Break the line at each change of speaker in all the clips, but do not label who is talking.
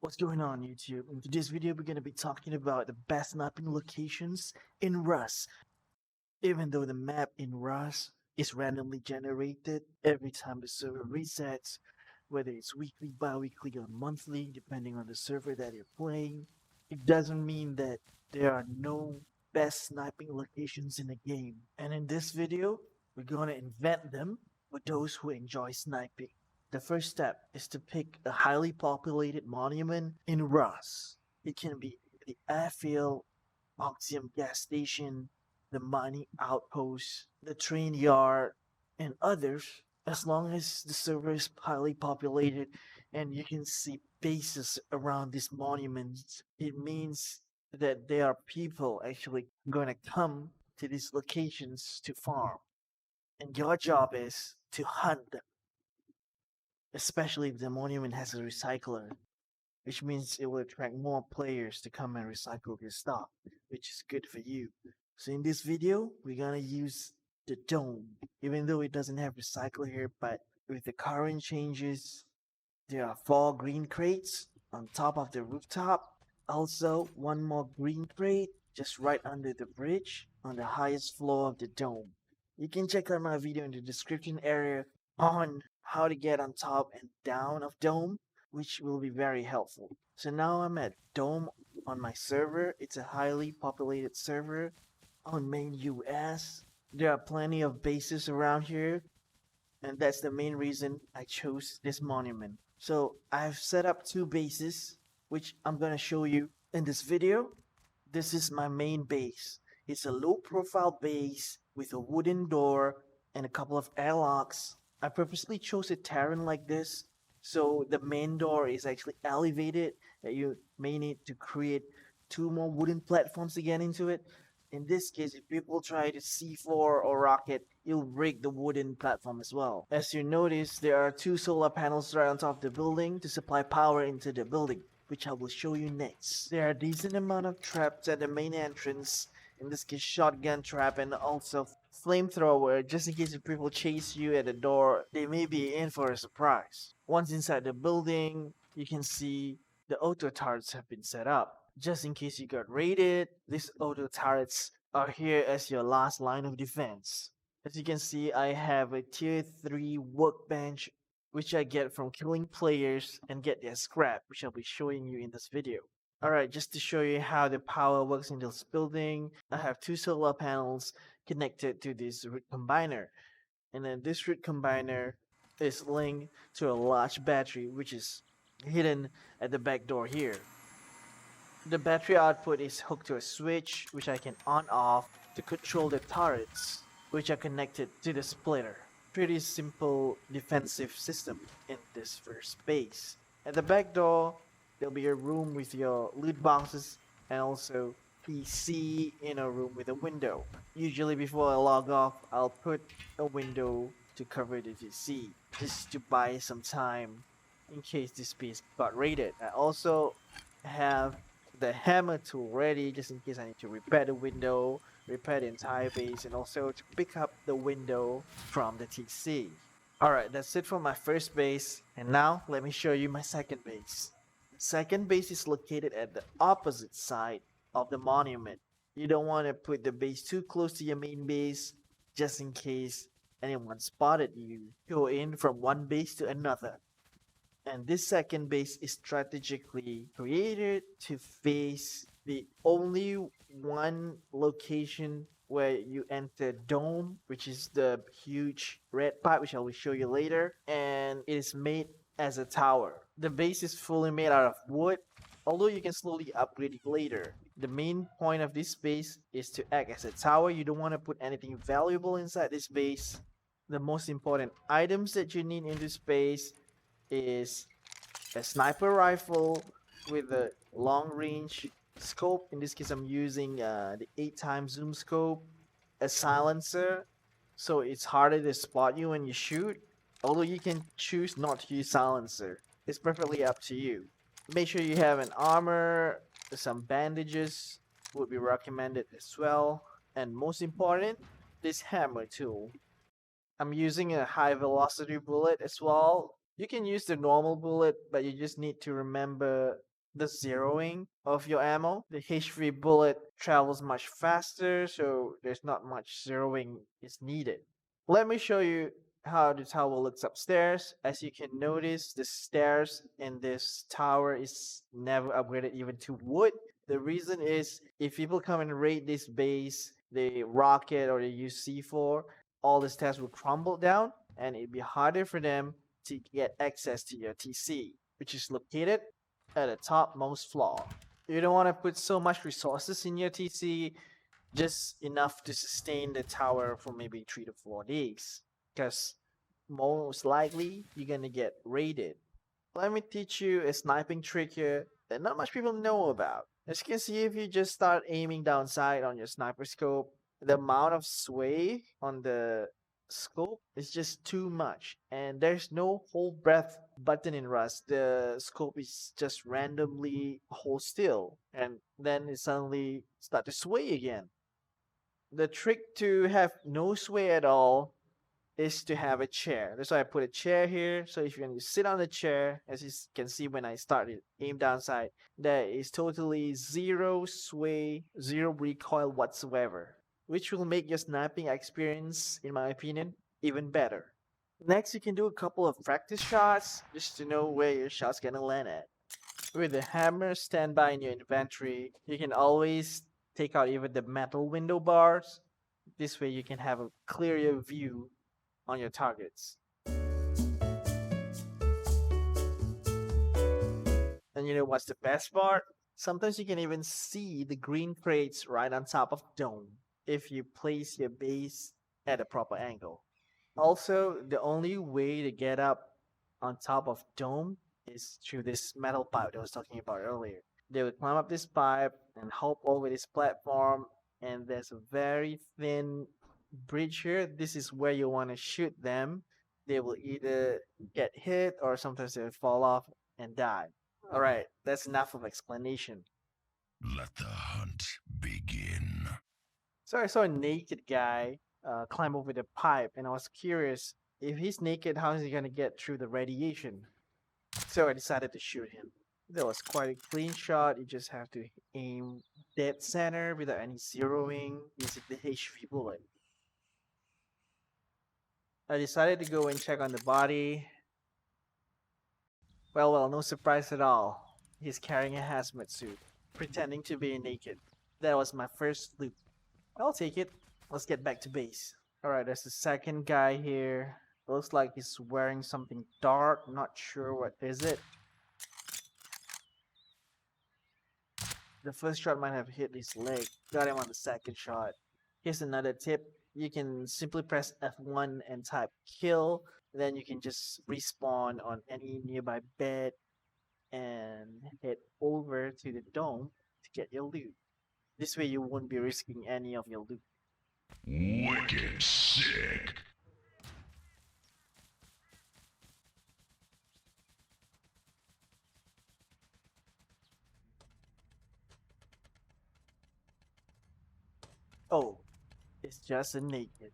What's going on YouTube? In today's video we're going to be talking about the best mapping locations in Rust. Even though the map in Rust is randomly generated every time the server resets, whether it's weekly, bi-weekly, or monthly, depending on the server that you're playing, it doesn't mean that there are no best sniping locations in the game. And in this video, we're going to invent them for those who enjoy sniping. The first step is to pick a highly populated monument in Rust. It can be the Airfield, Oxium Gas Station, the mining outpost, the train yard, and others, as long as the server is highly populated and you can see bases around these monuments, it means that there are people actually going to come to these locations to farm. And your job is to hunt them, especially if the monument has a recycler, which means it will attract more players to come and recycle your stuff, which is good for you. So in this video, we're gonna use the dome, even though it doesn't have recycle here, but with the current changes, there are 4 green crates on top of the rooftop. Also, one more green crate just right under the bridge on the highest floor of the dome. You can check out my video in the description area on how to get on top and down of dome, which will be very helpful. So now I'm at dome on my server. It's a highly populated server on main US. There are plenty of bases around here, and that's the main reason I chose this monument. So I've set up 2 bases, which I'm gonna show you in this video. This is my main base. It's a low profile base with a wooden door and a couple of airlocks. I purposely chose a terrain like this, so the main door is actually elevated, that you may need to create 2 more wooden platforms to get into it. In this case, if people try to C4 or rocket, you'll break the wooden platform as well. As you notice, there are 2 solar panels right on top of the building to supply power into the building, which I will show you next. There are a decent amount of traps at the main entrance, in this case shotgun trap and also flamethrower, just in case if people chase you at the door, they may be in for a surprise. Once inside the building, you can see the auto turrets have been set up. Just in case you got raided, these auto turrets are here as your last line of defense. As you can see, I have a tier 3 workbench which I get from killing players and get their scrap, which I'll be showing you in this video. Alright, just to show you how the power works in this building, I have 2 solar panels connected to this root combiner. And then this root combiner is linked to a large battery which is hidden at the back door here. The battery output is hooked to a switch which I can on off to control the turrets, which are connected to the splitter. Pretty simple defensive system in this first base. At the back door, there'll be a room with your loot boxes and also PC in a room with a window. Usually before I log off, I'll put a window to cover the PC, just to buy some time in case this space got raided. I also have the hammer tool ready just in case I need to repair the window, repair the entire base, and also to pick up the window from the TC. Alright, that's it for my first base, and now let me show you my second base. The second base is located at the opposite side of the monument. You don't want to put the base too close to your main base, just in case anyone spotted you go in from one base to another. And this second base is strategically created to face the only one location where you enter dome, which is the huge red pipe, which I will show you later, and it is made as a tower. The base is fully made out of wood, although you can slowly upgrade it later. The main point of this base is to act as a tower. You don't want to put anything valuable inside this base. The most important items that you need in this base is a sniper rifle with a long range scope. In this case, I'm using the 8x zoom scope, a silencer, so it's harder to spot you when you shoot. Although you can choose not to use silencer, it's perfectly up to you. Make sure you have an armor, some bandages would be recommended as well, and most important, this hammer tool. I'm using a high velocity bullet as well. You can use the normal bullet, but you just need to remember the zeroing of your ammo. The H3 bullet travels much faster, so there's not much zeroing is needed. Let me show you how the tower looks upstairs. As you can notice, the stairs in this tower is never upgraded even to wood. The reason is if people come and raid this base, they rocket or they use C4, all the stairs will crumble down and it'd be harder for them to get access to your TC, which is located at the topmost floor. You don't want to put so much resources in your TC, just enough to sustain the tower for maybe 3 to 4 days, because most likely you're gonna get raided. Let me teach you a sniping trick here that not much people know about. As you can see, if you just start aiming down sight on your sniper scope, the amount of sway on the scope is just too much, and there's no hold breath button in Rust. The scope is just randomly hold still, and then it suddenly start to sway again. The trick to have no sway at all is to have a chair. That's why I put a chair here. So if you're going to sit on the chair, as you can see when I started aim down sight, there is totally zero sway, zero recoil whatsoever, which will make your sniping experience, in my opinion, even better. Next, you can do a couple of practice shots just to know where your shot's gonna land at. With the hammer standby in your inventory, you can always take out even the metal window bars. This way you can have a clearer view on your targets. And you know what's the best part? Sometimes you can even see the green crates right on top of the dome if you place your base at a proper angle. Also, the only way to get up on top of dome is through this metal pipe that I was talking about earlier. They would climb up this pipe and hop over this platform, and there's a very thin bridge here. This is where you want to shoot them. They will either get hit or sometimes they'll fall off and die. Alright, that's enough of explanation.
Let the hunt begin.
So I saw a naked guy climb over the pipe, and I was curious if he's naked, how is he gonna get through the radiation? So I decided to shoot him. That was quite a clean shot. You just have to aim dead center without any zeroing using the HV bullet. I decided to go and check on the body. Well, no surprise at all. He's carrying a hazmat suit, pretending to be naked. That was my first loot. I'll take it. Let's get back to base. Alright, there's the second guy here. Looks like he's wearing something dark. Not sure what is it. The first shot might have hit his leg. Got him on the second shot. Here's another tip. You can simply press F1 and type kill. Then you can just respawn on any nearby bed and head over to the dome to get your loot. This way you won't be risking any of your loot.
Wicked sick.
Oh, it's just a naked.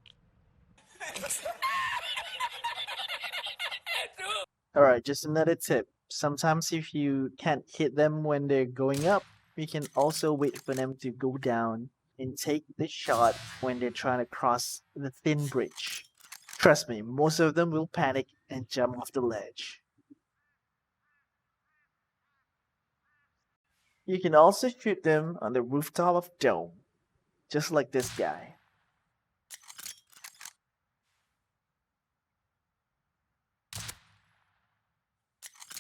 Alright, just another tip. Sometimes if you can't hit them when they're going up, you can also wait for them to go down and take the shot when they're trying to cross the thin bridge. Trust me, most of them will panic and jump off the ledge. You can also shoot them on the rooftop of dome, just like this guy.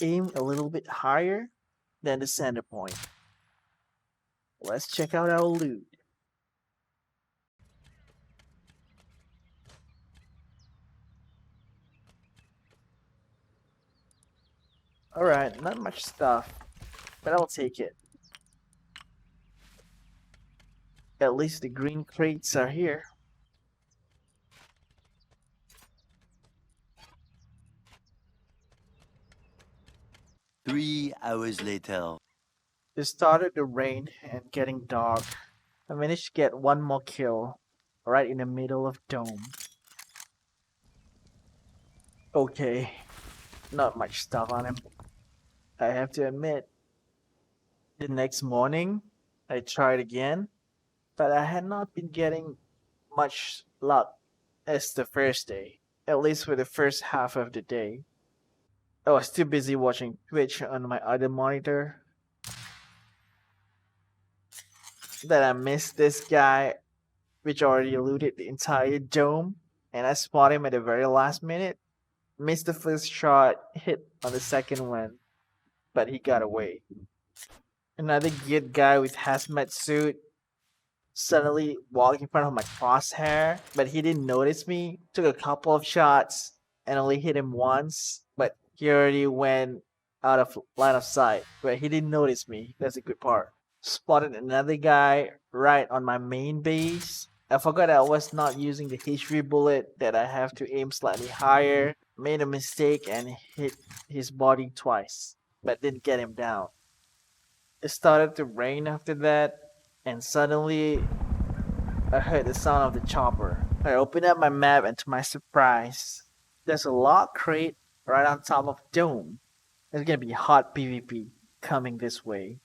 Aim a little bit higher than the center point. Let's check out our loot. Alright, not much stuff, but I'll take it. At least the green crates are here.
Three hours later.
It started to rain and getting dark. I managed to get one more kill, right in the middle of dome. Okay, not much stuff on him, I have to admit. The next morning, I tried again, but I had not been getting much luck as the first day, at least for the first half of the day. I was too busy watching Twitch on my other monitor that I missed this guy, which already looted the entire dome, and I spot him at the very last minute. Missed the first shot, hit on the second one, but he got away. Another good guy with hazmat suit suddenly walked in front of my crosshair, but he didn't notice me. Took a couple of shots and only hit him once, but he already went out of line of sight. But he didn't notice me. That's a good part. Spotted another guy right on my main base. I forgot I was not using the HV bullet, that I have to aim slightly higher. Made a mistake and hit his body twice, but didn't get him down. It started to rain after that, and suddenly I heard the sound of the chopper. I opened up my map, and to my surprise, there's a log crate right on top of dome. It's gonna be hot PvP coming this way.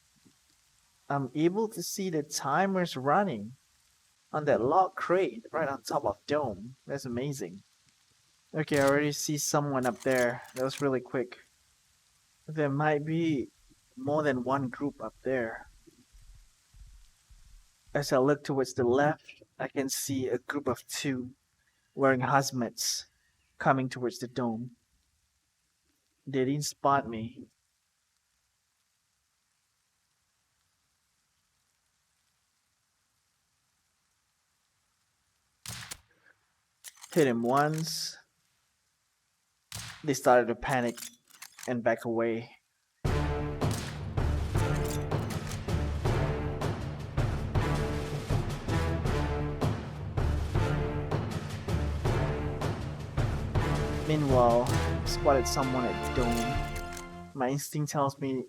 I'm able to see the timers running on that log crate right on top of dome. That's amazing. Okay, I already see someone up there. That was really quick. There might be more than one group up there. As I look towards the left, I can see a group of two wearing hazmats coming towards the dome. They didn't spot me. Hit him once. They started to panic and back away. Meanwhile, spotted someone at the dome. My instinct tells me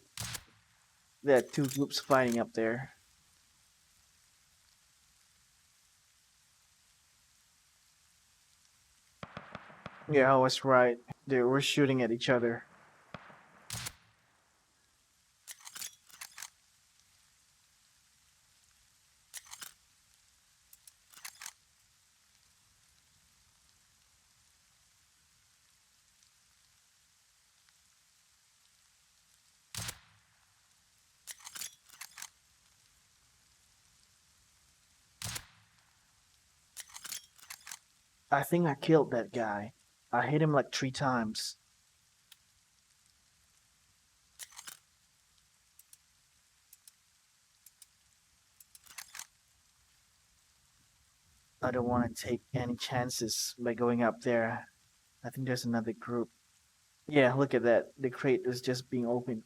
there are two groups fighting up there. Yeah, I was right. They were shooting at each other. I think I killed that guy. I hit him like 3 times. I don't want to take any chances by going up there. I think there's another group. Yeah, look at that. The crate is just being opened.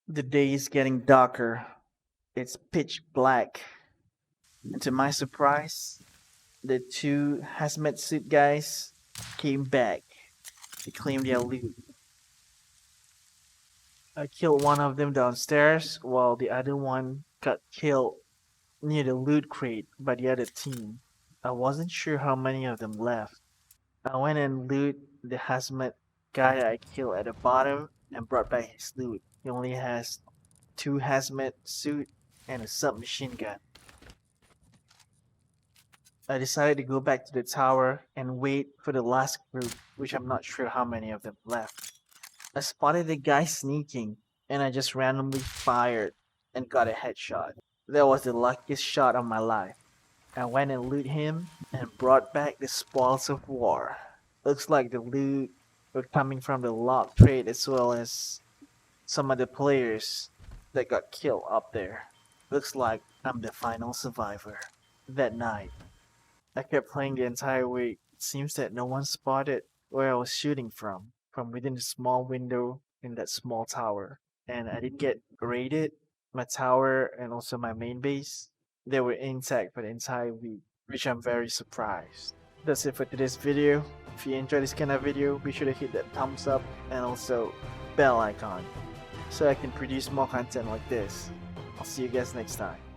The day is getting darker. It's pitch black. And to my surprise, the two hazmat suit guys came back to claim their loot. I killed one of them downstairs while the other one got killed near the loot crate by the other team. I wasn't sure how many of them left. I went and loot the hazmat guy I killed at the bottom and brought back his loot. He only has 2 hazmat suit and a submachine gun. I decided to go back to the tower and wait for the last group, which I'm not sure how many of them left. I spotted the guy sneaking, and I just randomly fired and got a headshot. That was the luckiest shot of my life. I went and looted him and brought back the spoils of war. Looks like the loot were coming from the lock trade as well as some of the players that got killed up there. Looks like I'm the final survivor. That night, I kept playing the entire week. It seems that no one spotted where I was shooting from within the small window in that small tower. And I didn't get raided. My tower and also my main base, they were intact for the entire week, which I'm very surprised. That's it for today's video. If you enjoyed this kind of video, be sure to hit that thumbs up and also bell icon so I can produce more content like this. I'll see you guys next time.